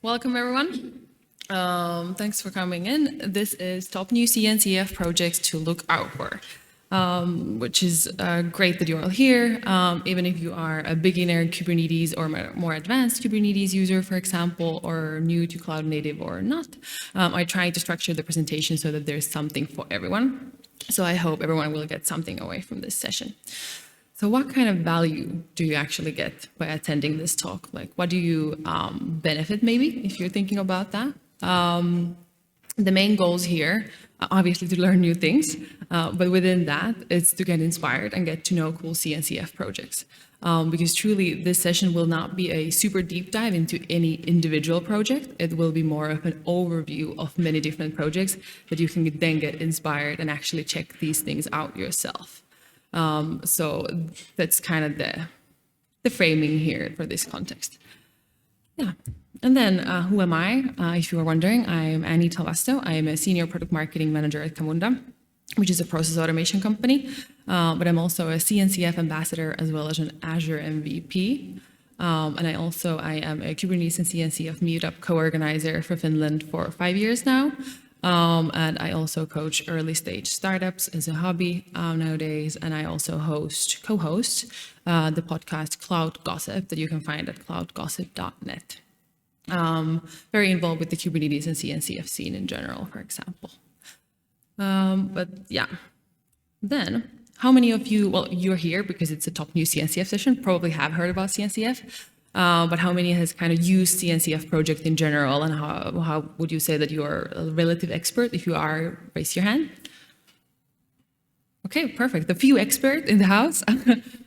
Welcome, everyone. Thanks for coming in. This is top new CNCF projects to look out for, which is great that you're all here. Even if you are a beginner Kubernetes or more advanced Kubernetes user, for example, or new to cloud native or not, I try to structure the presentation so that there's something for everyone. So I hope everyone will get something away from this session. So what kind of value do you actually get by attending this talk? Like, what do you benefit, maybe, if you're thinking about that? The main goals here, obviously, to learn new things, but within that, it's to get inspired and get to know cool CNCF projects. Because truly, this session will not be a super deep dive into any individual project. It will be more of an overview of many different projects that you can then get inspired and actually check these things out yourself. So that's kind of the framing here for this context. Yeah. And then who am I? If you are wondering, I'm Annie Talvasto. I am a senior product marketing manager at Camunda, which is a process automation company. But I'm also a CNCF ambassador as well as an Azure MVP. And I am a Kubernetes and CNCF meetup co-organizer for Finland for 5 years now. And I also coach early stage startups as a hobby nowadays. And I also co-host the podcast Cloud Gossip that you can find at cloudgossip.net. Very involved with the Kubernetes and CNCF scene in general, for example. But yeah, then how many of you, well, you're here because it's a top new CNCF session, probably have heard about CNCF. But how many has kind of used CNCF project in general, and how would you say that you are a relative expert? If you are, raise your hand. Okay, perfect. A few experts in the house,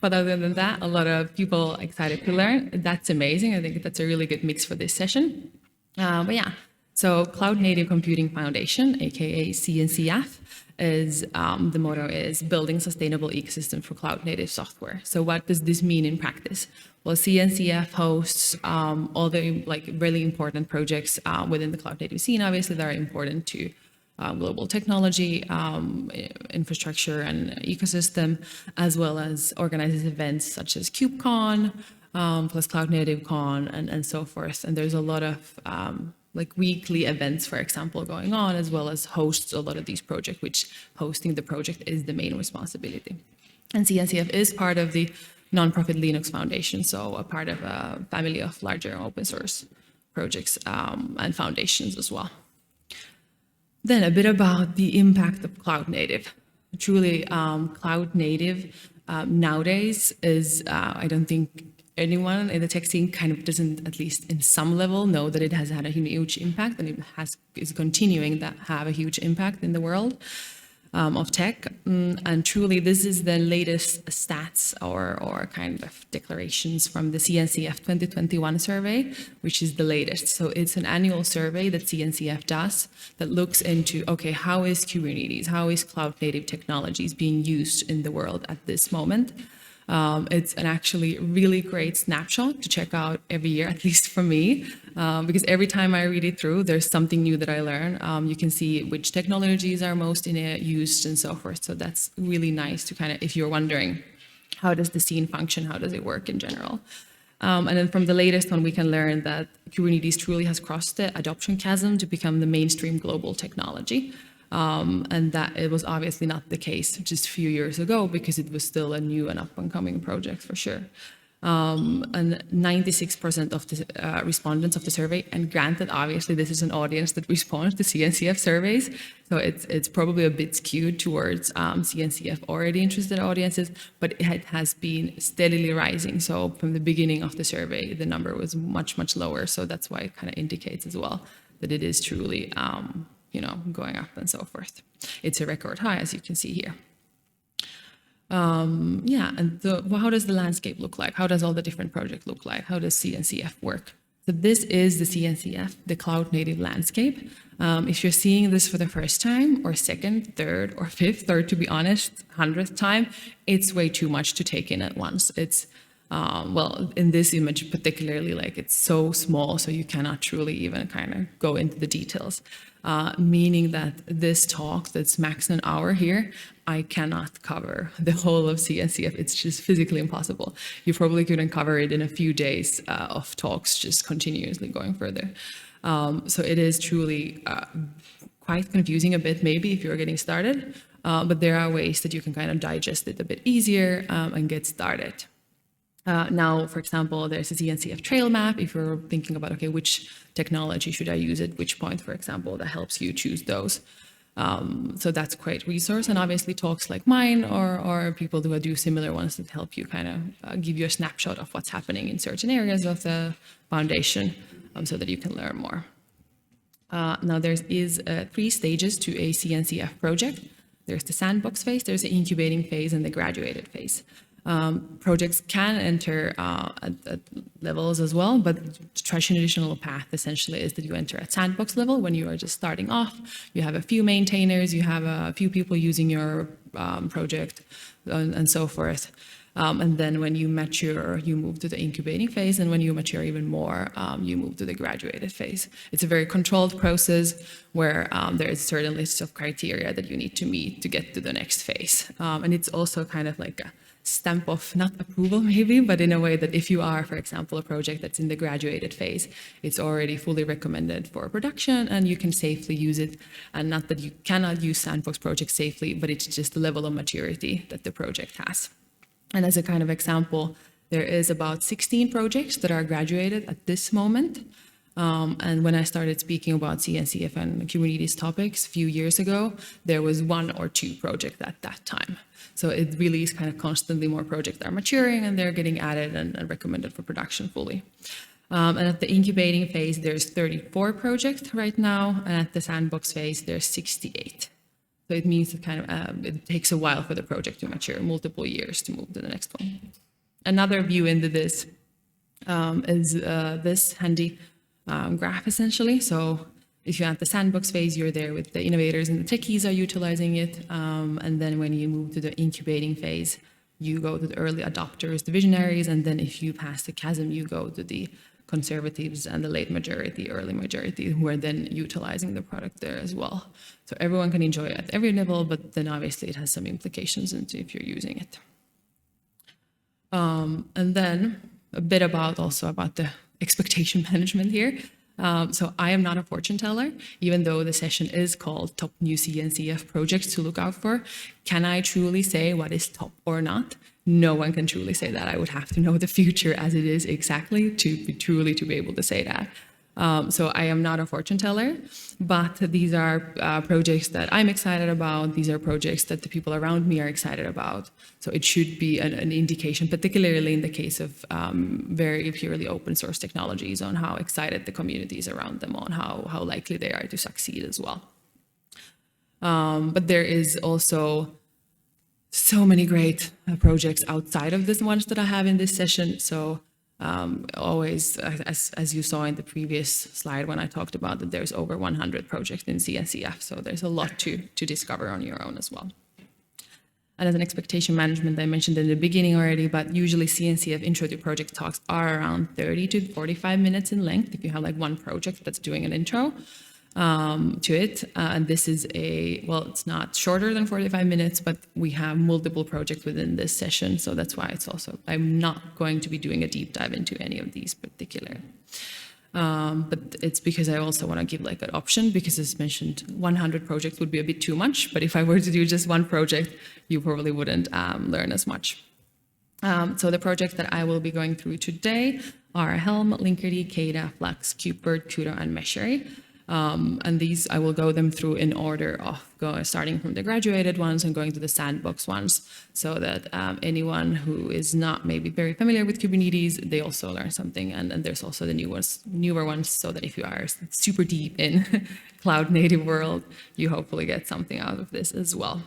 but other than that, a lot of people excited to learn. That's amazing. I think that's a really good mix for this session. But yeah, so Cloud Native Computing Foundation, aka CNCF, is the motto is building sustainable ecosystem for cloud native software. So what does this mean in practice? Well, CNCF hosts all the really important projects within the cloud native scene. Obviously, that are important to global technology, infrastructure, and ecosystem, as well as organizes events such as KubeCon, plus Cloud Native Con, and so forth. And there's a lot of weekly events, for example, going on, as well as hosts a lot of these projects, which hosting the project is the main responsibility. And CNCF is part of the nonprofit Linux Foundation, so a part of a family of larger open source projects and foundations as well. Then a bit about the impact of cloud native. Truly, cloud native nowadays is, I don't think anyone in the tech scene kind of doesn't, at least in some level, know that it has had a huge impact, and it is continuing to have a huge impact in the world of tech. And truly, this is the latest stats or kind of declarations from the CNCF 2021 survey, which is the latest. So it's an annual survey that CNCF does that looks into, okay, how is Kubernetes, how is cloud native technologies being used in the world at this moment? It's an actually really great snapshot to check out every year, at least for me, because every time I read it through, there's something new that I learn. You can see which technologies are most used and so forth. So that's really nice to kind of, if you're wondering, how does the scene function? How does it work in general? And then from the latest one, we can learn that Kubernetes truly has crossed the adoption chasm to become the mainstream global technology. And that it was obviously not the case just a few years ago, because it was still a new and up-and-coming project for sure. And 96% of the respondents of the survey, and granted, obviously, this is an audience that responds to CNCF surveys, so it's probably a bit skewed towards CNCF already interested audiences, but it has been steadily rising. So from the beginning of the survey, the number was much, much lower. So that's why it kind of indicates as well that it is truly going up and so forth. It's a record high, as you can see here. And how does the landscape look like? How does all the different projects look like? How does CNCF work? So this is the CNCF, the cloud native landscape. If you're seeing this for the first time, or second, third, or fifth, or to be honest, 100th time, it's way too much to take in at once. It's in this image particularly, it's so small, so you cannot truly even kind of go into the details. meaning that this talk that's max an hour here, I cannot cover the whole of CNCF. It's just physically impossible. You probably couldn't cover it in a few days of talks, just continuously going further. So it is truly quite confusing a bit, maybe, if you're getting started, but there are ways that you can kind of digest it a bit easier and get started. Now, for example, there's a CNCF trail map. If you're thinking about, okay, which technology should I use at which point, for example, that helps you choose those. So that's a great resource. And obviously talks like mine or people who do similar ones that help you kind of give you a snapshot of what's happening in certain areas of the foundation so that you can learn more. Now, there is 3 stages to a CNCF project. There's the sandbox phase, there's the incubating phase, and the graduated phase. Projects can enter at levels as well, but the traditional path essentially is that you enter at sandbox level when you are just starting off. You have a few maintainers, you have a few people using your project, and so forth. And then when you mature, you move to the incubating phase, and when you mature even more, you move to the graduated phase. It's a very controlled process where there is a certain list of criteria that you need to meet to get to the next phase. And it's also kind of like a stamp of, not approval maybe, but in a way that if you are, for example, a project that's in the graduated phase, it's already fully recommended for production and you can safely use it. And not that you cannot use sandbox projects safely, but it's just the level of maturity that the project has. And as a kind of example, there is about 16 projects that are graduated at this moment. And when I started speaking about CNCF and Kubernetes topics a few years ago, there was 1 or 2 projects at that time. So it really is kind of constantly more projects are maturing and they're getting added and recommended for production fully. And at the incubating phase, there's 34 projects right now, and at the sandbox phase, there's 68. So it means that kind of it takes a while for the project to mature, multiple years to move to the next one. Another view into this is this handy graph, essentially. So if you're at the sandbox phase, you're there with the innovators and the techies are utilizing it. And then when you move to the incubating phase, you go to the early adopters, the visionaries, and then if you pass the chasm, you go to the conservatives and the late majority, early majority, who are then utilizing the product there as well. So everyone can enjoy it at every level, but then obviously it has some implications into if you're using it. And then a bit about the expectation management here. So I am not a fortune teller, even though the session is called Top New CNCF Projects to Look Out For. Can I truly say what is top or not? No one can truly say that. I would have to know the future as it is exactly to be able to say that. So I am not a fortune teller, but these are projects that I'm excited about. These are projects that the people around me are excited about. So it should be an indication, particularly in the case of very purely open source technologies, on how excited the communities around them on how likely they are to succeed as well. But there is also so many great projects outside of the ones that I have in this session. So always, as you saw in the previous slide when I talked about that there's over 100 projects in CNCF, so there's a lot to discover on your own as well. And as an expectation management, I mentioned in the beginning already, but usually CNCF intro to project talks are around 30 to 45 minutes in length if you have like one project that's doing an intro to it. And this is it's not shorter than 45 minutes, but we have multiple projects within this session. So that's why it's also, I'm not going to be doing a deep dive into any of these particular. But it's because I also want to give like an option, because as mentioned, 100 projects would be a bit too much. But if I were to do just one project, you probably wouldn't learn as much. So the projects that I will be going through today are Helm, Linkerd, Keda, Flux, KubeVirt, Kudo, and Meshery. And these, I will go them through in order of starting from the graduated ones and going to the sandbox ones, so that anyone who is not maybe very familiar with Kubernetes, they also learn something. And there's also the newer ones, so that if you are super deep in cloud native world, you hopefully get something out of this as well.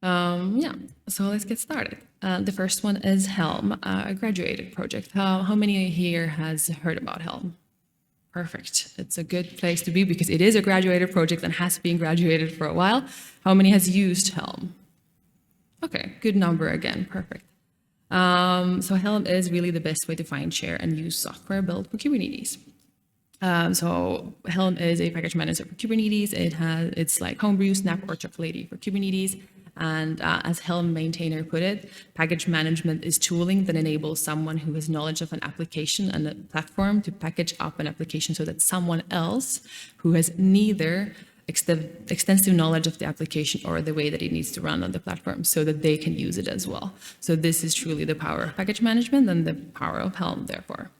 So let's get started. The first one is Helm, a graduated project. How many here has heard about Helm? Perfect. It's a good place to be because it is a graduated project and has been graduated for a while. How many has used Helm? Okay, good number again. Perfect. So Helm is really the best way to find, share, and use software built for Kubernetes. So Helm is a package manager for Kubernetes. It's like Homebrew, Snap, or Chocolatey for Kubernetes. And as Helm maintainer put it, package management is tooling that enables someone who has knowledge of an application and a platform to package up an application so that someone else who has neither extensive knowledge of the application or the way that it needs to run on the platform so that they can use it as well. So this is truly the power of package management and the power of Helm, therefore.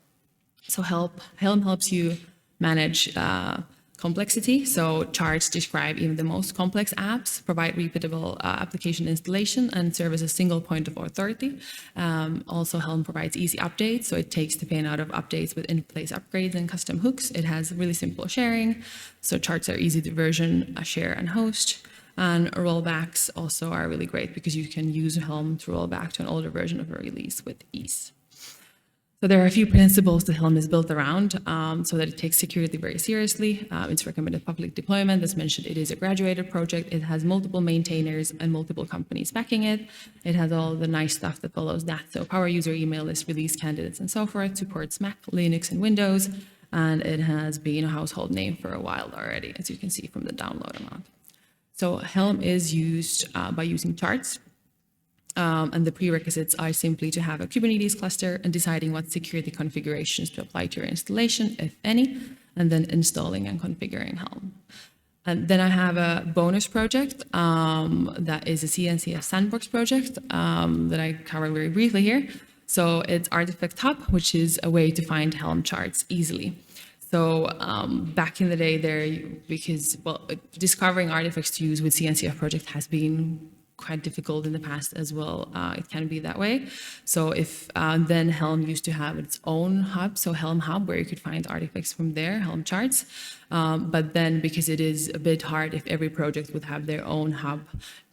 So Helm helps you manage complexity. So charts describe even the most complex apps, provide repeatable application installation, and serve as a single point of authority. Also, Helm provides easy updates, so it takes the pain out of updates with in-place upgrades and custom hooks. It has really simple sharing, so charts are easy to version, share, and host. And rollbacks also are really great because you can use Helm to roll back to an older version of a release with ease. So there are a few principles that Helm is built around so that it takes security very seriously. It's recommended public deployment. As mentioned, it is a graduated project. It has multiple maintainers and multiple companies backing it. It has all the nice stuff that follows that. So power user email list, release candidates, and so forth. Supports Mac, Linux, and Windows. And it has been a household name for a while already, as you can see from the download amount. So Helm is used by using charts. And the prerequisites are simply to have a Kubernetes cluster and deciding what security configurations to apply to your installation, if any, and then installing and configuring Helm. And then I have a bonus project that is a CNCF sandbox project that I cover very briefly here. So it's Artifact Hub, which is a way to find Helm charts easily. So back in the day because discovering artifacts to use with CNCF project has been quite difficult in the past as well. It can be that way. So then Helm used to have its own hub, so Helm Hub, where you could find artifacts from there, Helm charts. But then because it is a bit hard, if every project would have their own hub,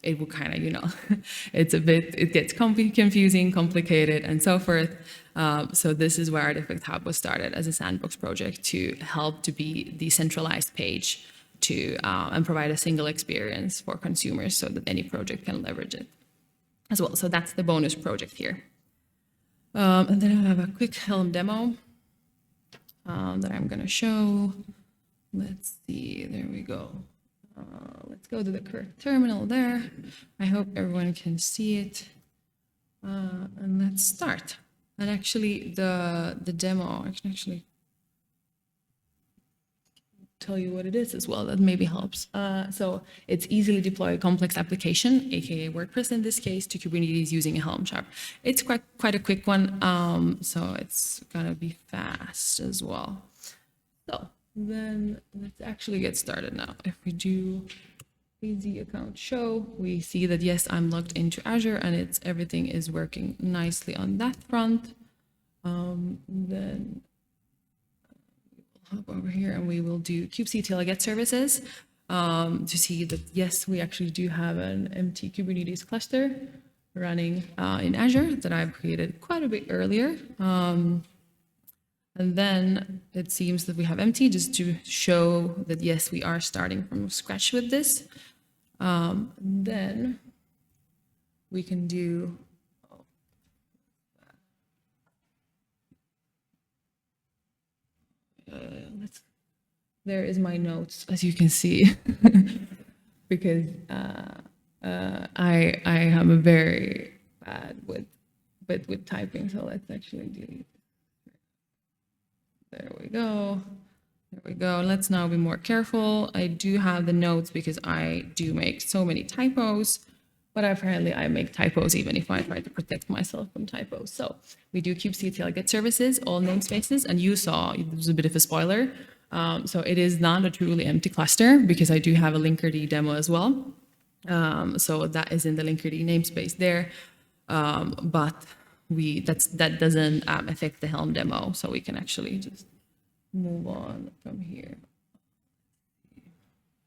it would kind of, it gets confusing, complicated, and so forth. So this is where Artifact Hub was started as a sandbox project to help to be the centralized page and provide a single experience for consumers so that any project can leverage it as well. So that's the bonus project here. And then I have a quick Helm demo that I'm going to show. Let's see, there we go. Let's go to the correct terminal there. I hope everyone can see it. And let's start. And actually, the demo, I can actually tell you what it is as well. That maybe helps. So it's easily deploy a complex application, aka WordPress in this case, to Kubernetes using a Helm chart. It's quite a quick one, so it's gonna be fast as well. So then let's actually get started now. If we do easy account show, we see that yes, I'm logged into Azure and everything is working nicely on that front. Then hop over here and we will do kubectl get services to see that yes, we actually do have an empty Kubernetes cluster running in Azure that I've created quite a bit earlier. And then it seems that we have empty just to show that yes, we are starting from scratch with this. Then we can do there is my notes, as you can see, because I am a very bad with typing. So let's actually delete. There we go. There we go. Let's now be more careful. I do have the notes because I do make so many typos, but apparently I make typos even if I try to protect myself from typos. So we do kubectl get services, all namespaces, and you saw, it was a bit of a spoiler. So it is not a truly empty cluster because I do have a Linkerd demo as well. So that is in the Linkerd namespace there, but that doesn't affect the Helm demo. So we can actually just move on from here.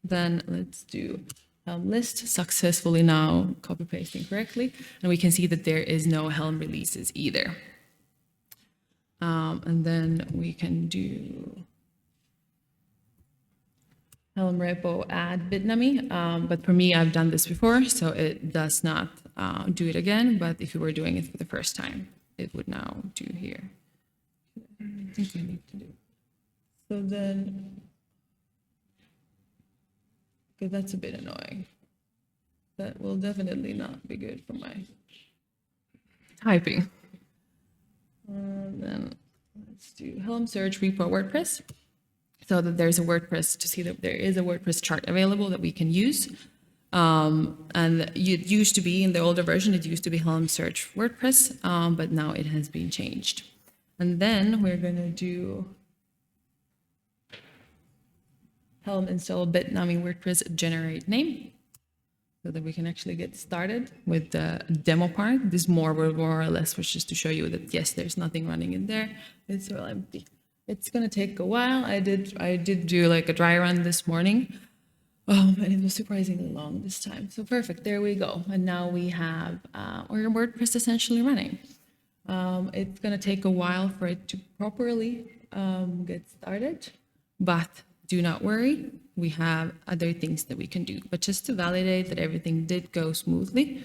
Then let's do Helm list, successfully now copy pasting correctly. And we can see that there is no Helm releases either. And then we can do Helm repo add bitnami, but for me, I've done this before, so it does not do it again, but if you were doing it for the first time, it would now do here. I think I need to do. So then, because that's a bit annoying. That will definitely not be good for my typing. Then let's do Helm search repo WordPress. So that there's a WordPress, to see that there is a WordPress chart available that we can use. And it used to be, in the older version, it used to be Helm search WordPress, but now it has been changed. And then we're going to do Helm install bitnami WordPress generate name, so that we can actually get started with the demo part. This more or less was just to show you that, yes, there's nothing running in there. It's all empty. It's going to take a while. I did do like a dry run this morning, and it was surprisingly long this time. So perfect, there we go. And now we have our WordPress essentially running. It's going to take a while for it to properly get started, but do not worry, we have other things that we can do. But just to validate that everything did go smoothly,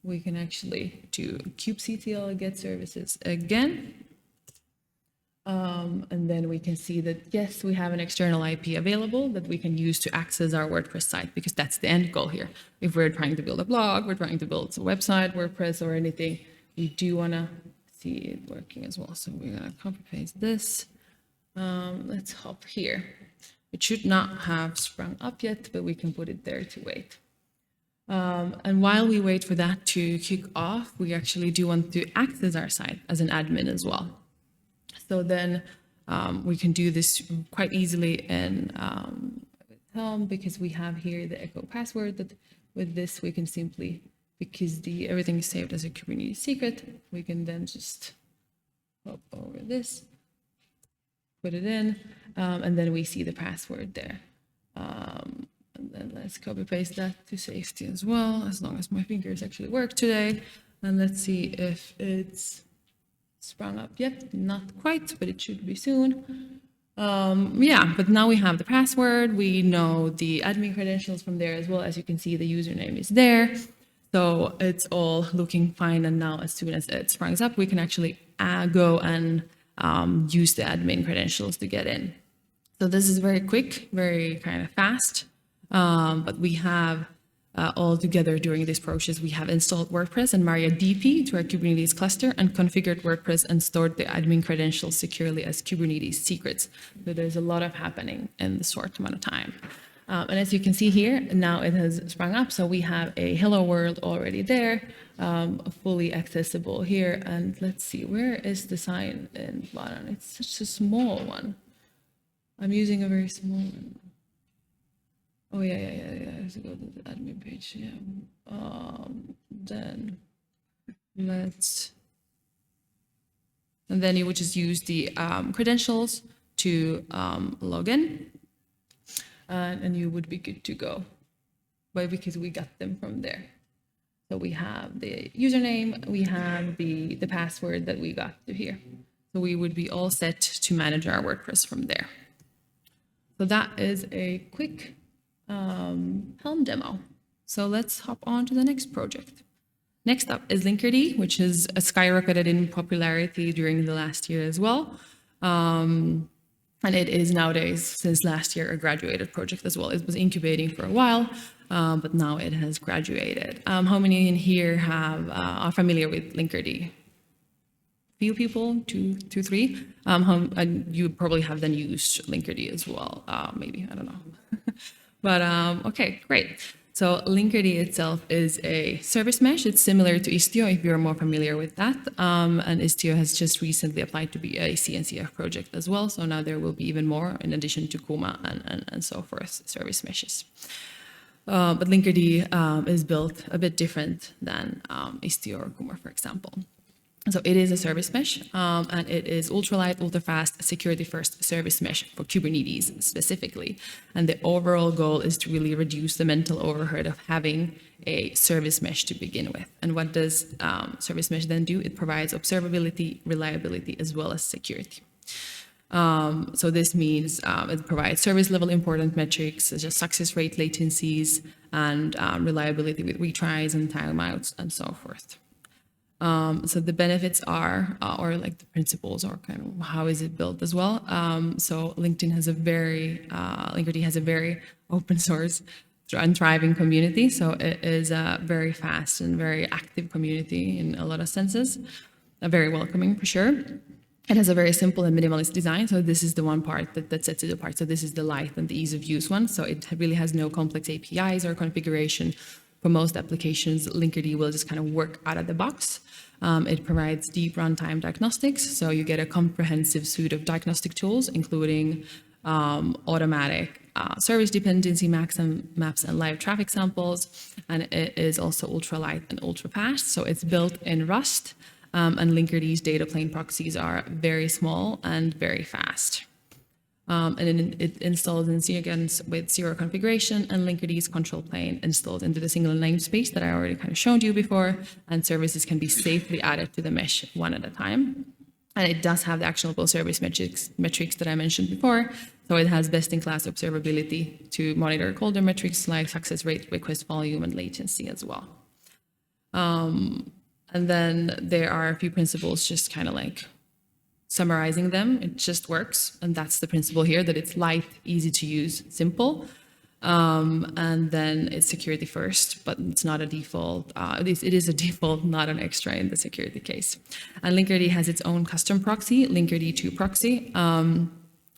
we can actually do kubectl get services again. And then we can see that, yes, we have an external IP available that we can use to access our WordPress site, because that's the end goal here. If we're trying to build a blog, we're trying to build a website, WordPress, or anything, we do want to see it working as well. So we're going to copy paste this. Let's hop here. It should not have sprung up yet, but we can put it there to wait. And while we wait for that to kick off, we actually do want to access our site as an admin as well. So then we can do this quite easily in Helm, because we have here the echo password. That with this we can simply, because everything is saved as a Kubernetes secret, we can then just hop over this, put it in, and then we see the password there. And then let's copy paste that to safety as well, as long as my fingers actually work today. And let's see if it's sprung up yet. Not quite, but it should be soon. Yeah, but now we have the password. We know the admin credentials from there as well. As you can see, the username is there. So it's all looking fine. And now as soon as it springs up, we can actually go and use the admin credentials to get in. So this is very quick, very kind of fast. But we have all together during this process, we have installed WordPress and MariaDB to our Kubernetes cluster and configured WordPress and stored the admin credentials securely as Kubernetes secrets. So there's a lot of happening in the short amount of time. And as you can see here, now it has sprung up. So we have a hello world already there, fully accessible here. And let's see, where is the sign in button? It's such a small one. I'm using a very small one. Oh, yeah. I have to go to the admin page, yeah. Then let's, and then you would just use the credentials to log in, and you would be good to go, but because we got them from there. So we have the username, we have the password that we got to here. So we would be all set to manage our WordPress from there. So that is a quick Helm demo. So let's hop on to the next project. Next up is Linkerd, which has skyrocketed in popularity during the last year as well. And it is nowadays, since last year, a graduated project as well. It was incubating for a while, but now it has graduated. How many in here are familiar with Linkerd? Few people, two, three. And you probably have then used Linkerd as well, maybe, I don't know. But okay, great. So Linkerd itself is a service mesh. It's similar to Istio, if you're more familiar with that. And Istio has just recently applied to be a CNCF project as well. So now there will be even more, in addition to Kuma and so forth, service meshes. But Linkerd is built a bit different than Istio or Kuma, for example. So it is a service mesh, and it is ultralight, ultra-fast, security-first service mesh for Kubernetes specifically. And the overall goal is to really reduce the mental overhead of having a service mesh to begin with. And what does service mesh then do? It provides observability, reliability, as well as security. So this means it provides service-level important metrics such as success rate, latencies, and reliability with retries and timeouts and so forth. So the benefits are, or like the principles, or kind of how is it built as well. So Linkerd has a very open source and thriving community. So it is a very fast and very active community in a lot of senses, very welcoming for sure. It has a very simple and minimalist design. So this is the one part that sets it apart. So this is the light and the ease of use one. So it really has no complex APIs or configuration. For most applications, Linkerd will just kind of work out of the box. It provides deep runtime diagnostics. So you get a comprehensive suite of diagnostic tools, including automatic service dependency maps and live traffic samples. And it is also ultra light and ultra fast. So it's built in Rust. And Linkerd's data plane proxies are very small and very fast. And then it installs in C again with zero configuration, and Linkerd's control plane installed into the single namespace that I already kind of showed you before, and services can be safely added to the mesh one at a time. And it does have the actionable service metrics that I mentioned before. So it has best-in-class observability to monitor colder metrics like success rate, request volume, and latency as well. And then there are a few principles, just kind of like summarizing them. It just works. And that's the principle here, that it's light, easy to use, simple. And then it's security first, but it's not a default. It is a default, not an extra in the security case. And Linkerd has its own custom proxy, Linkerd 2 proxy.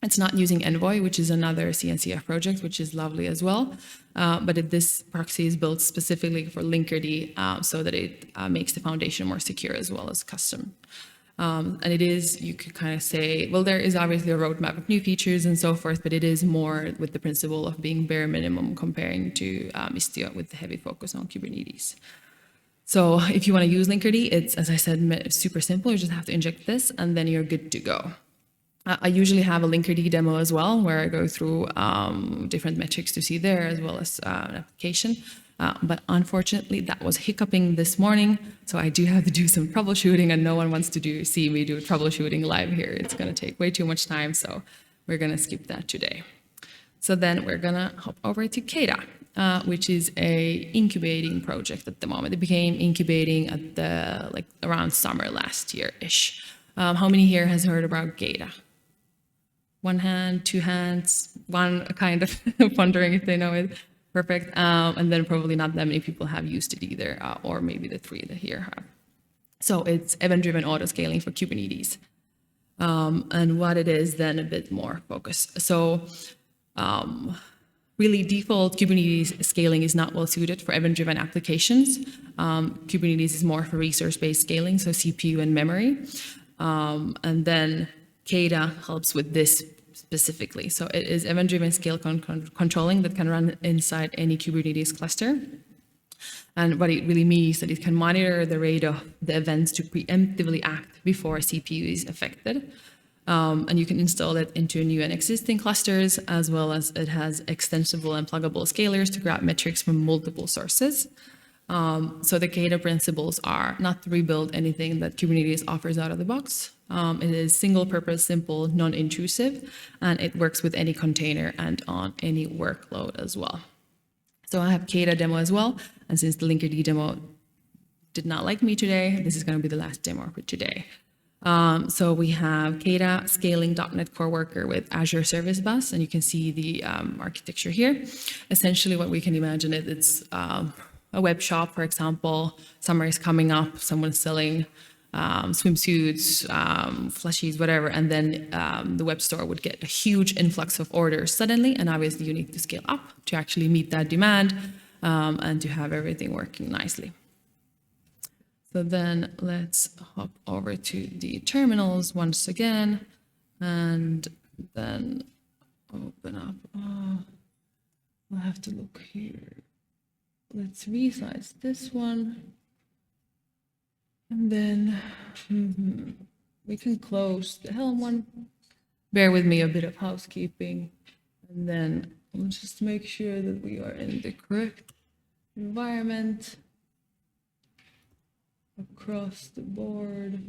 It's not using Envoy, which is another CNCF project, which is lovely as well. But this proxy is built specifically for Linkerd so that it makes the foundation more secure as well as custom. And it is, you could kind of say, well, there is obviously a roadmap of new features and so forth, but it is more with the principle of being bare minimum comparing to Istio with the heavy focus on Kubernetes. So if you want to use Linkerd, it's, as I said, super simple. You just have to inject this, and then you're good to go. I usually have a Linkerd demo as well, where I go through different metrics to see there, as well as an application. But unfortunately, that was hiccuping this morning, so I do have to do some troubleshooting, and no one wants to see me do troubleshooting live here. It's going to take way too much time, so we're going to skip that today. So then we're going to hop over to Keda, which is a incubating project at the moment. It became incubating at the around summer last year-ish. How many here has heard about Keda? One hand, two hands, one kind of wondering if they know it. Perfect. And then probably not that many people have used it either, or maybe the three that here have. So it's event-driven auto-scaling for Kubernetes. And what it is, then a bit more focused. So really default Kubernetes scaling is not well suited for event-driven applications. Kubernetes is more for resource-based scaling, so CPU and memory. And then Keda helps with this specifically. So it is event-driven scale controlling that can run inside any Kubernetes cluster. And what it really means is that it can monitor the rate of the events to preemptively act before CPU is affected. And you can install it into new and existing clusters, as well as it has extensible and pluggable scalers to grab metrics from multiple sources. So the Keda principles are not to rebuild anything that Kubernetes offers out of the box. It is single purpose, simple, non-intrusive, and it works with any container and on any workload as well. So I have Keda demo as well, and since the Linkerd demo did not like me today, this is going to be the last demo for today. So we have Keda scaling .NET Core Worker with Azure Service Bus, and you can see the architecture here. Essentially what we can imagine is it's a web shop, for example. Summer is coming up, someone's selling swimsuits, plushies, whatever, and then the web store would get a huge influx of orders suddenly, and obviously you need to scale up to actually meet that demand and to have everything working nicely. So then let's hop over to the terminals once again, and then open up. I'll have to look here. Let's resize this one. And then we can close the Helm one. Bear with me, a bit of housekeeping. And then we'll just make sure that we are in the correct environment across the board,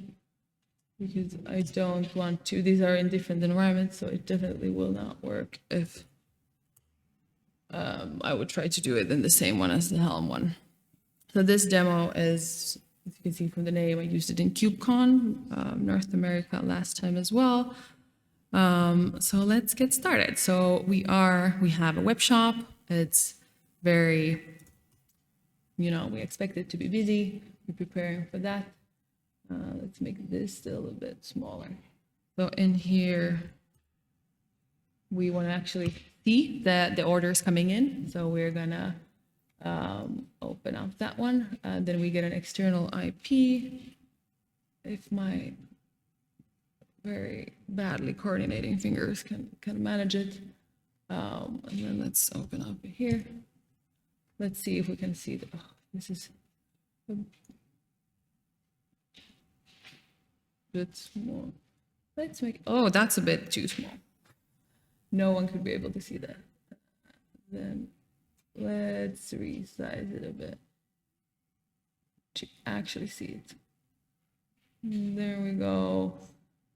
because I don't want to, these are in different environments, so it definitely will not work if I would try to do it in the same one as the Helm one. So this demo is As you can see from the name, I used it in KubeCon, North America last time as well. So let's get started. So we have a web shop. It's very, we expect it to be busy. We're preparing for that. Let's make this a little bit smaller. So in here, we want to actually see the orders coming in. So we're gonna open up that one. Then we get an external IP. If my very badly coordinating fingers can manage it. And then let's open up here. Let's see if we can see this is a bit small. Let's make, that's a bit too small. No one could be able to see that. Then let's resize it a bit to actually see it. There we go.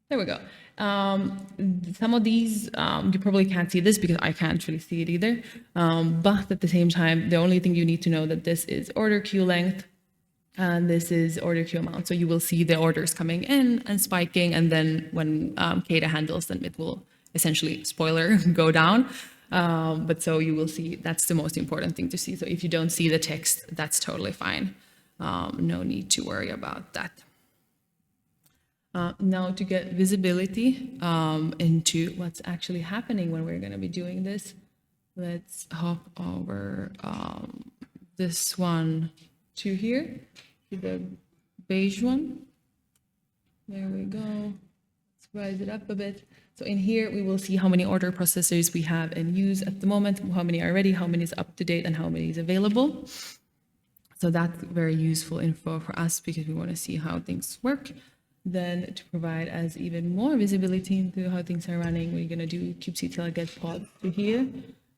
There we go. Some of these, you probably can't see this because I can't really see it either. But at the same time, the only thing you need to know that this is order queue length and this is order queue amount. So you will see the orders coming in and spiking. And then when Keda handles them, it will essentially, spoiler, go down. But so you will see, that's the most important thing to see. So if you don't see the text, that's totally fine. No need to worry about that. Now to get visibility into what's actually happening when we're going to be doing this, let's hop over this one to here, to the beige one. There we go. Let's rise it up a bit. So in here, we will see how many order processors we have in use at the moment, how many are ready, how many is up to date, and how many is available. So that's very useful info for us because we want to see how things work. Then to provide us even more visibility into how things are running, we're going to do kubectl get pod to here.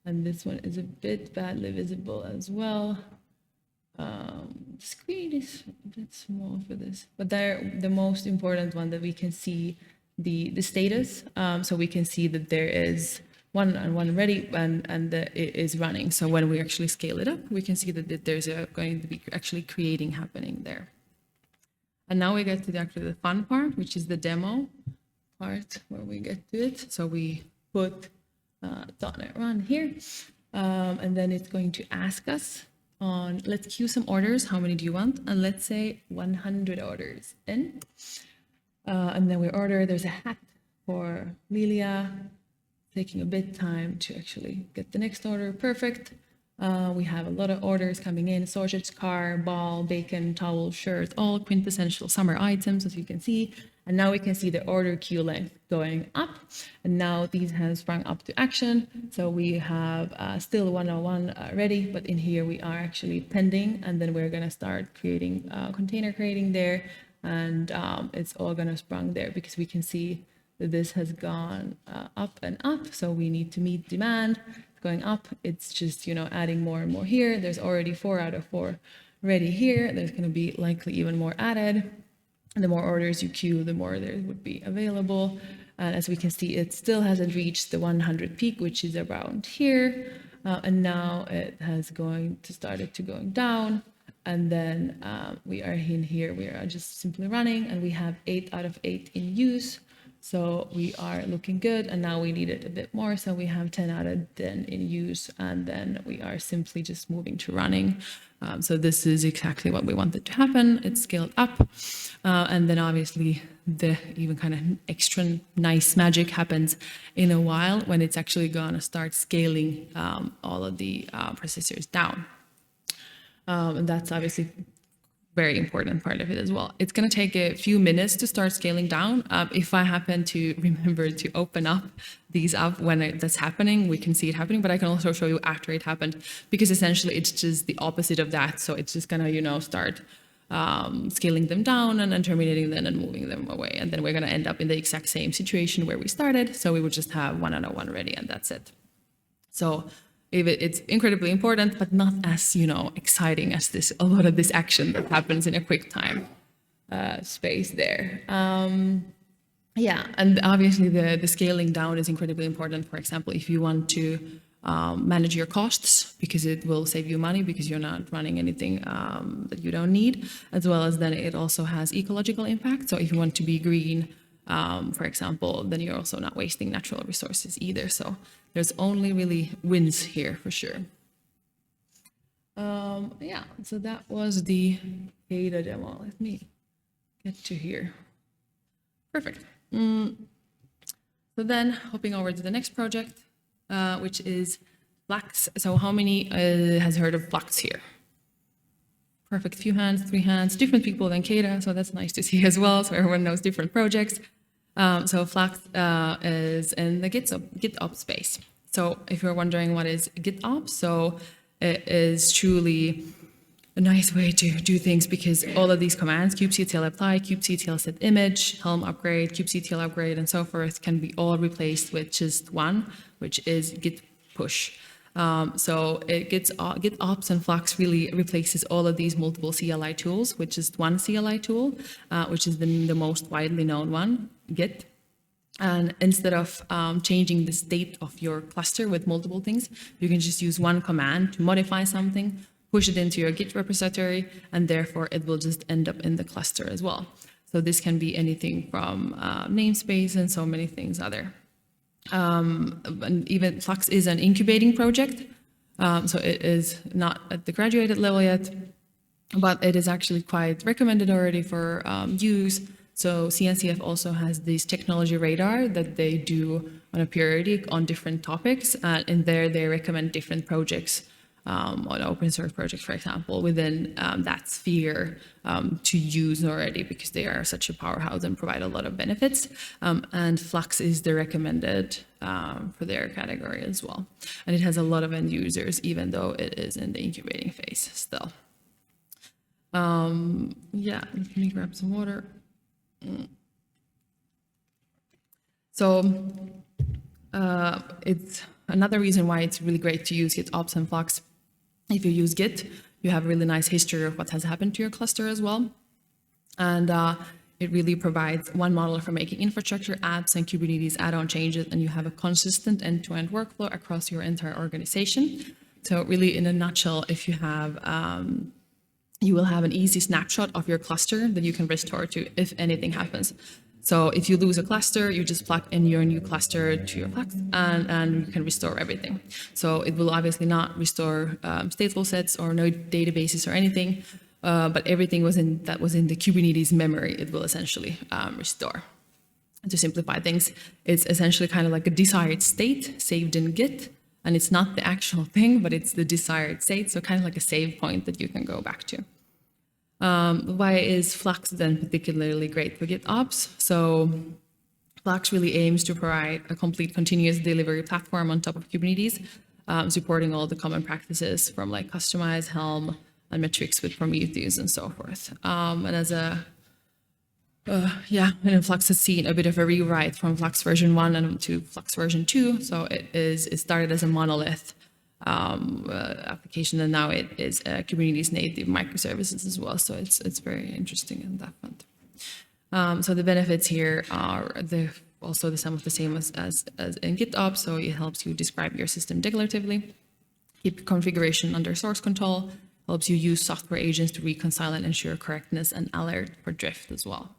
And this one is a bit badly visible as well. The screen is a bit small for this, but they're the most important one that we can see the status. So we can see that there is one ready and it is running. So when we actually scale it up, we can see that there's going to be actually creating happening there. And now we get to the fun part, which is the demo part where we get to it. So we put .NET Run here, and then it's going to ask us on, let's queue some orders. How many do you want? And let's say 100 orders in. And then we order, there's a hat for Lilia, taking a bit time to actually get the next order perfect. We have a lot of orders coming in, sausage, car, ball, bacon, towel, shirt, all quintessential summer items, as you can see. And now we can see the order queue length going up. And now these have sprung up to action. So we have still 101 ready, but in here we are actually pending. And then we're going to start creating container creating there. And it's all going to sprung there because we can see that this has gone up and up. So we need to meet demand. Going up, it's just, adding more and more here. There's already 4 out of 4 ready here. There's going to be likely even more added. And the more orders you queue, the more there would be available. And as we can see, it still hasn't reached the 100 peak, which is around here. And now it has started to going down. And then we are in here. We are just simply running, and we have 8 out of 8 in use. So we are looking good, and now we need it a bit more. So we have 10 out of 10 in use, and then we are simply just moving to running. So this is exactly what we wanted to happen. It's scaled up. And then obviously the even kind of extra nice magic happens in a while when it's actually going to start scaling all of the processors down. And that's obviously very important part of it as well. It's going to take a few minutes to start scaling down. If I happen to remember to open up these up when that's happening, we can see it happening, but I can also show you after it happened, because essentially it's just the opposite of that. So it's just going to, start scaling them down and then terminating them and moving them away. And then we're going to end up in the exact same situation where we started. So we would just have 101 ready, and that's it. So it's incredibly important, but not as, exciting as a lot of this action that happens in a quick time space there. Yeah, and obviously the scaling down is incredibly important. For example, if you want to manage your costs, because it will save you money because you're not running anything that you don't need, as well as then it also has ecological impact. So if you want to be green, for example, then you're also not wasting natural resources either. So there's only really wins here for sure. Yeah, so that was the Keda demo. Let me get to here. Perfect. So then hopping over to the next project, which is Flux. So how many has heard of Flux here? Perfect, few hands, 3 hands, different people than Keda, so that's nice to see as well, so everyone knows different projects. So Flux is in the GitOps space. So if you're wondering what is GitOps, so it is truly a nice way to do things because all of these commands, kubectl apply, kubectl set image, Helm upgrade, kubectl upgrade, and so forth, can be all replaced with just one, which is git push. So GitOps and Flux really replaces all of these multiple CLI tools with just one CLI tool, which is the most widely known one, Git. And instead of changing the state of your cluster with multiple things, you can just use one command to modify something, push it into your Git repository, and therefore it will just end up in the cluster as well. So this can be anything from namespace and so many things other. And even Flux is an incubating project, so it is not at the graduated level yet, but it is actually quite recommended already for use. So CNCF also has this technology radar that they do on a periodic on different topics, and in there they recommend different projects on open source projects, for example, within that sphere to use already because they are such a powerhouse and provide a lot of benefits. And Flux is the recommended for their category as well. And it has a lot of end users, even though it is in the incubating phase still. Yeah, let me grab some water. So it's another reason why it's really great to use GitOps and Flux. If you use Git, you have a really nice history of what has happened to your cluster as well. And it really provides one model for making infrastructure, apps, and Kubernetes add-on changes, and you have a consistent end-to-end workflow across your entire organization. So really, in a nutshell, if you have you will have an easy snapshot of your cluster that you can restore to if anything happens. So if you lose a cluster, you just plug in your new cluster to your Flux and you can restore everything. So it will obviously not restore stateful sets or no databases or anything, but everything that was in the Kubernetes memory, it will essentially restore. To simplify things, it's essentially kind of like a desired state saved in Git, and it's not the actual thing, but it's the desired state, so kind of like a save point that you can go back to. Why is Flux then particularly great for GitOps? So Flux really aims to provide a complete continuous delivery platform on top of Kubernetes, supporting all the common practices from like Customize, Helm, and metrics with Prometheus and so forth. And as a and Flux has seen a bit of a rewrite from Flux version 1 and to Flux version 2. So it started as a monolith application, and now it is a Kubernetes native microservices as well. So it's very interesting in that front. So the benefits here are also some of the same as in GitOps. So it helps you describe your system declaratively, keep configuration under source control, helps you use software agents to reconcile and ensure correctness and alert for drift as well.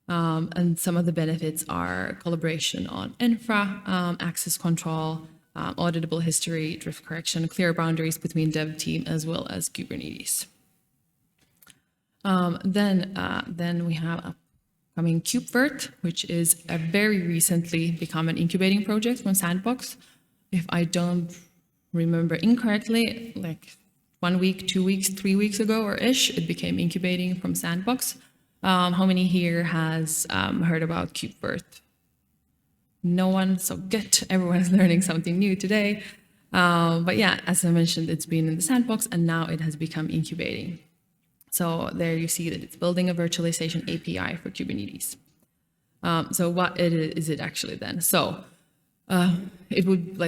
And some of the benefits are collaboration on infra, access control, auditable history, drift correction, clear boundaries between dev team as well as Kubernetes. Then we have upcoming KubeVirt, which is a very recently become an incubating project from Sandbox. If I don't remember incorrectly, like 1 week, 2 weeks, 3 weeks ago or ish, it became incubating from Sandbox. How many here has heard about KubeVirt? No one, so good. Everyone is learning something new today. But yeah, as I mentioned, it's been in the Sandbox and now it has become incubating. So there you see that it's building a virtualization API for Kubernetes. So what is it actually then? So it would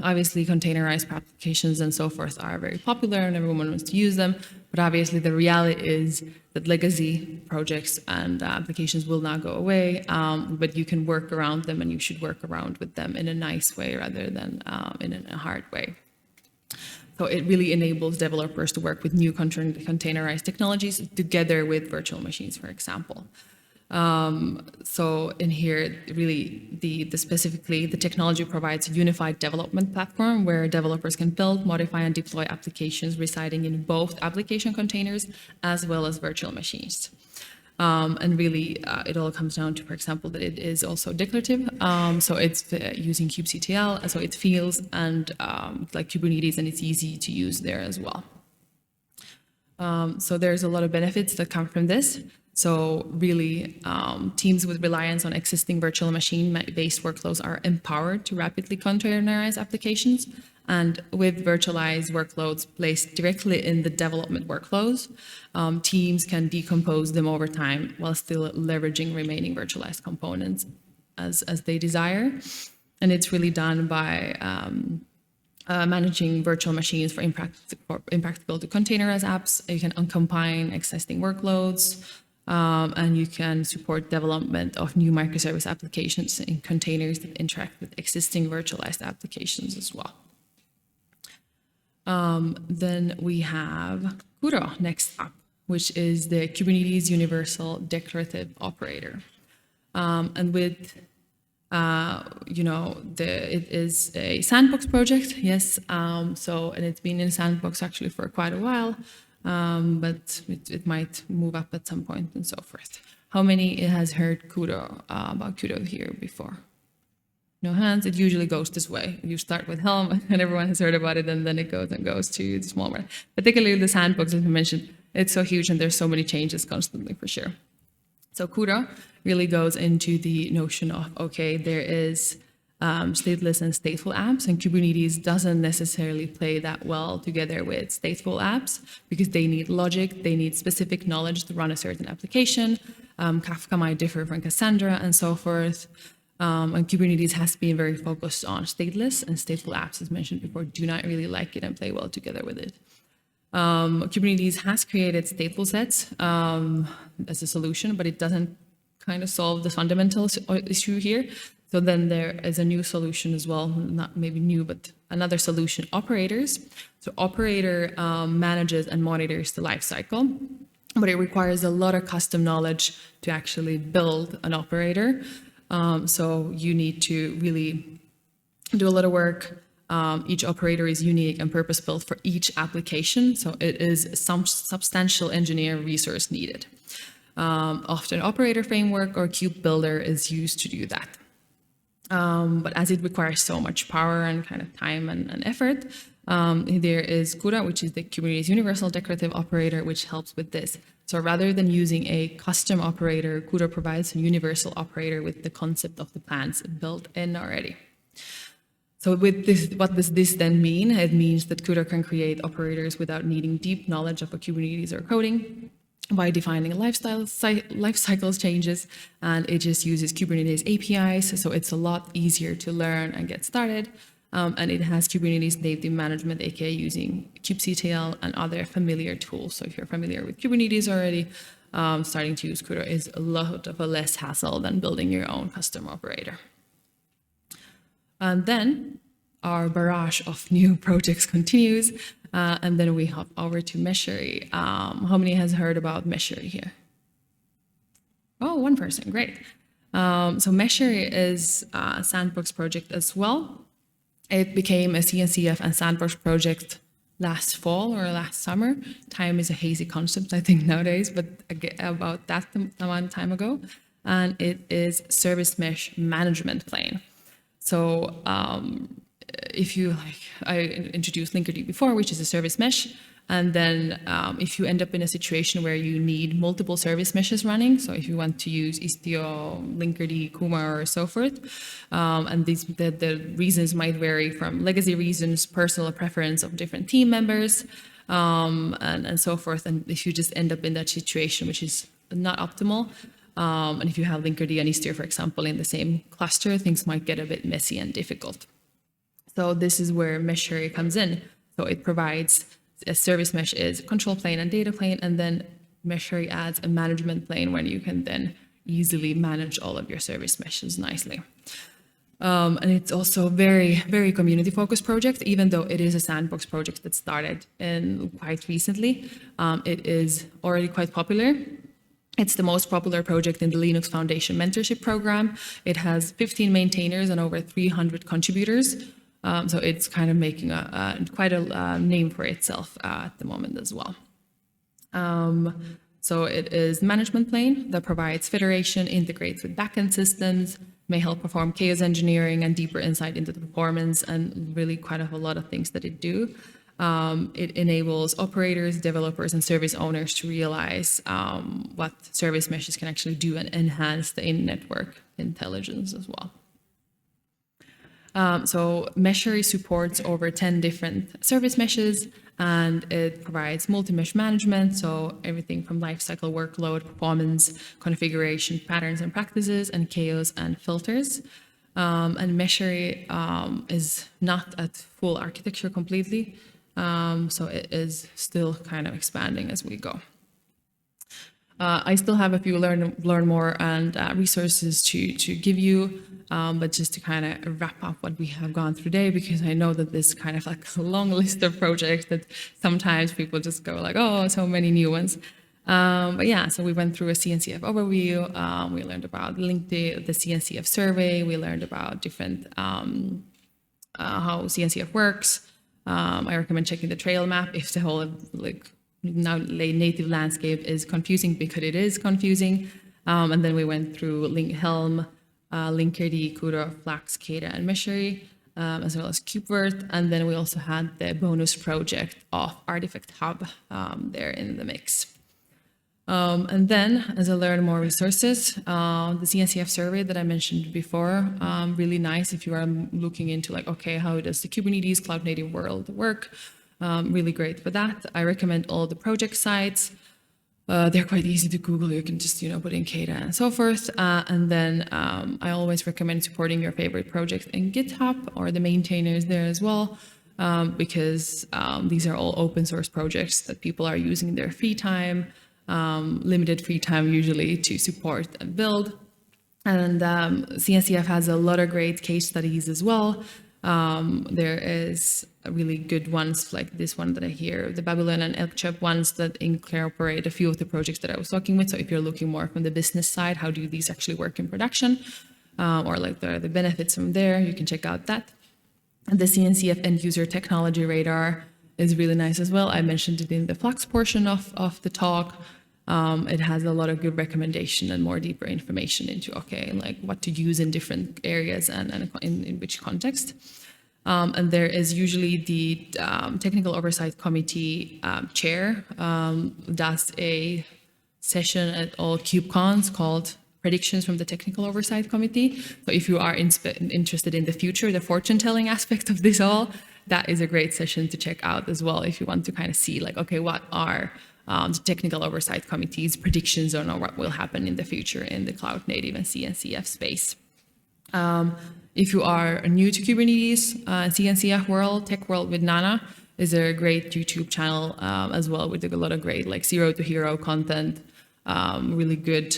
obviously containerized applications and so forth are very popular and everyone wants to use them. But obviously the reality is that legacy projects and applications will not go away, but you can work around them and you should work around with them in a nice way rather than in a hard way. So it really enables developers to work with new containerized technologies together with virtual machines, for example. So in here, really, specifically, the technology provides a unified development platform where developers can build, modify, and deploy applications residing in both application containers as well as virtual machines. And really, it all comes down to, for example, that it is also declarative. So it's using kubectl, so it feels and like Kubernetes, and it's easy to use there as well. So there's a lot of benefits that come from this. So really, teams with reliance on existing virtual machine-based workflows are empowered to rapidly containerize applications. And with virtualized workloads placed directly in the development workflows, teams can decompose them over time while still leveraging remaining virtualized components as they desire. And it's really done by managing virtual machines for impractical to containerize apps. You can combine existing workloads, and you can support development of new microservice applications in containers that interact with existing virtualized applications as well. Then we have Kudo next up, which is the Kubernetes Universal Declarative Operator. And with it is a sandbox project, yes. And it's been in sandbox actually for quite a while, but it might move up at some point and so forth. How many has heard Kudo about Kudo here before? No hands. It usually goes this way. You start with Helm, and everyone has heard about it, and then it goes to the small one. Particularly the sandbox, as we mentioned, it's so huge, and there's so many changes constantly for sure. So Kudo really goes into the notion of, okay, there is stateless and stateful apps, and Kubernetes doesn't necessarily play that well together with stateful apps because they need logic, they need specific knowledge to run a certain application. Kafka might differ from Cassandra and so forth. And Kubernetes has been very focused on stateless, and stateful apps, as mentioned before, do not really like it and play well together with it. Kubernetes has created stateful sets as a solution, but it doesn't kind of solve the fundamental issue here. So then there is a new solution as well, not maybe new, but another solution, operators. So operator manages and monitors the lifecycle, but it requires a lot of custom knowledge to actually build an operator. So you need to really do a lot of work. Each operator is unique and purpose-built for each application, so it is some substantial engineer resource needed. Often operator framework or kube builder is used to do that. But as it requires so much power and kind of time and effort, there is Kudo, which is the Kubernetes Universal Declarative Operator, which helps with this. So rather than using a custom operator, Kudo provides a universal operator with the concept of the plans built in already. So with this, what does this then mean? It means that Kudo can create operators without needing deep knowledge of a Kubernetes or coding by defining life cycles changes, and it just uses Kubernetes APIs, so it's a lot easier to learn and get started. And it has Kubernetes native management, aka using kubectl and other familiar tools. So if you're familiar with Kubernetes already, starting to use Kudo is a lot of a less hassle than building your own custom operator. And then our barrage of new projects continues, and then we hop over to Meshery. How many has heard about Meshery here? Oh, one person, great. So Meshery is a sandbox project as well. It became a CNCF and sandbox project last fall or last summer. Time is a hazy concept, I think, nowadays, but about that amount of time ago. And it is service mesh management plane. So if you I introduced Linkerd before, which is a service mesh. And then if you end up in a situation where you need multiple service meshes running, so if you want to use Istio, Linkerd, Kuma, or so forth, and the reasons might vary from legacy reasons, personal preference of different team members, and so forth. And if you just end up in that situation, which is not optimal, and if you have Linkerd and Istio, for example, in the same cluster, things might get a bit messy and difficult. So this is where Meshery comes in. So it provides a service mesh is control plane and data plane, and then Meshery adds a management plane where you can then easily manage all of your service meshes nicely. And it's also a very, very community-focused project, even though it is a sandbox project that started quite recently. It is already quite popular. It's the most popular project in the Linux Foundation mentorship program. It has 15 maintainers and over 300 contributors. So it's kind of making quite a name for itself at the moment as well. So it is management plane that provides federation, integrates with backend systems, may help perform chaos engineering and deeper insight into the performance, and really quite a lot of things that it do. It enables operators, developers, and service owners to realize what service meshes can actually do and enhance the in-network intelligence as well. So Meshery supports over 10 different service meshes, and it provides multi-mesh management, so everything from lifecycle workload, performance, configuration, patterns and practices, and chaos and filters. And Meshery is not at full architecture completely, so it is still kind of expanding as we go. I still have a few learn more and resources to give you, but just to kind of wrap up what we have gone through today, because I know that this kind of like a long list of projects that sometimes people just go like, oh, so many new ones. But yeah, so we went through a CNCF overview. We learned about the CNCF survey. We learned about different how CNCF works. I recommend checking the trail map if the whole now native landscape is confusing, because it is confusing. And then we went through Helm, Linkerd, Kudo, Flux, Keda, and Meshery, as well as KubeVirt. And then we also had the bonus project of Artifact Hub there in the mix. And then, as I learn more resources, the CNCF survey that I mentioned before, really nice if you are looking into like, okay, how does the Kubernetes cloud native world work? Really great for that. I recommend all the project sites. They're quite easy to Google. You can just, put in Keda and so forth. And then I always recommend supporting your favorite project in GitHub or the maintainers there as well, because these are all open source projects that people are using in their free time, limited free time usually, to support and build. And CNCF has a lot of great case studies as well. There is really good ones like this one that I hear, the Babylon and Elkchop ones that incorporate a few of the projects that I was talking with. So if you're looking more from the business side, how do these actually work in production, or like the benefits from there, you can check out that. And the CNCF end user technology radar is really nice as well. I mentioned it in the Flux portion of the talk. It has a lot of good recommendation and more deeper information into, okay, like what to use in different areas and in which context. And there is usually the Technical Oversight Committee chair does a session at all KubeCons called Predictions from the Technical Oversight Committee. So if you are interested in the future, the fortune-telling aspect of this all, that is a great session to check out as well if you want to kind of see like, okay, what are the Technical Oversight Committee's predictions on what will happen in the future in the cloud native and CNCF space. If you are new to Kubernetes, CNCF world, Tech World with Nana is a great YouTube channel as well, with a lot of great like zero to hero content, really good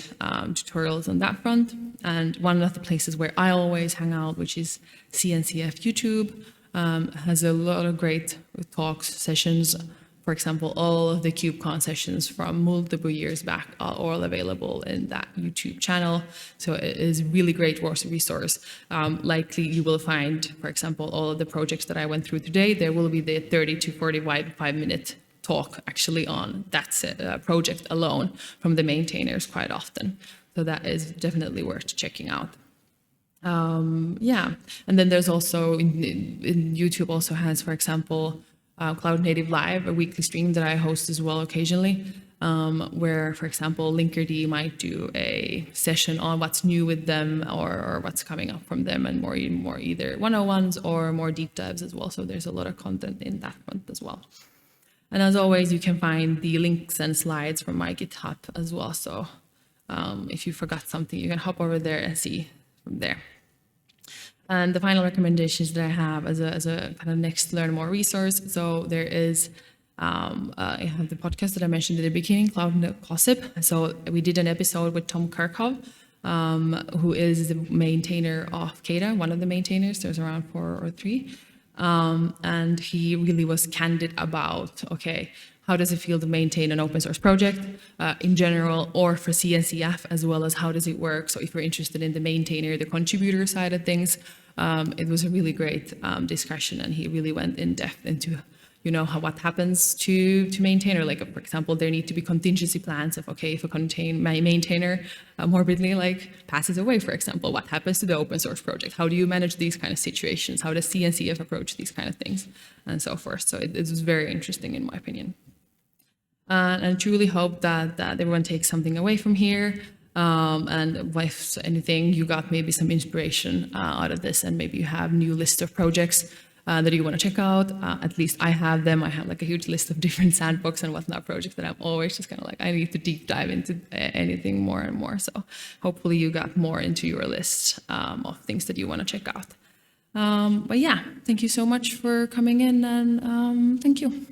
tutorials on that front. And one of the places where I always hang out, which is CNCF YouTube, has a lot of great talks, sessions. For example, all of the KubeCon sessions from multiple years back are all available in that YouTube channel. So it is a really great resource. Likely you will find, for example, all of the projects that I went through today, there will be the 30 to 45-minute talk actually on that project alone from the maintainers quite often. So that is definitely worth checking out. Yeah, and then there's also, in YouTube also has, for example, Cloud Native Live, a weekly stream that I host as well occasionally, where, for example, Linkerd might do a session on what's new with them or what's coming up from them, and more either 101s or more deep dives as well. So there's a lot of content in that front as well. And as always, you can find the links and slides from my GitHub as well. So if you forgot something, you can hop over there and see from there. And the final recommendations that I have as a kind of next learn more resource. So there is, I have the podcast that I mentioned at the beginning, Cloud Gossip. So we did an episode with Tom Kirkhoff who is the maintainer of Keda, one of the maintainers. There's around 4 or 3. And he really was candid about, okay, how does it feel to maintain an open source project in general, or for CNCF as well as how does it work? So if you're interested in the maintainer, the contributor side of things, it was a really great discussion, and he really went in depth into what happens to maintainer. Like, for example, there need to be contingency plans of, okay, if a maintainer morbidly passes away, for example, what happens to the open source project? How do you manage these kind of situations? How does CNCF approach these kind of things, and so forth? So it was very interesting, in my opinion. And I truly hope that everyone takes something away from here. And if anything, you got maybe some inspiration out of this, and maybe you have new list of projects that you want to check out. At least I have them. I have a huge list of different sandbox and whatnot projects that I'm always just kind of I need to deep dive into anything more and more. So hopefully you got more into your list of things that you want to check out. But yeah, thank you so much for coming in, and thank you.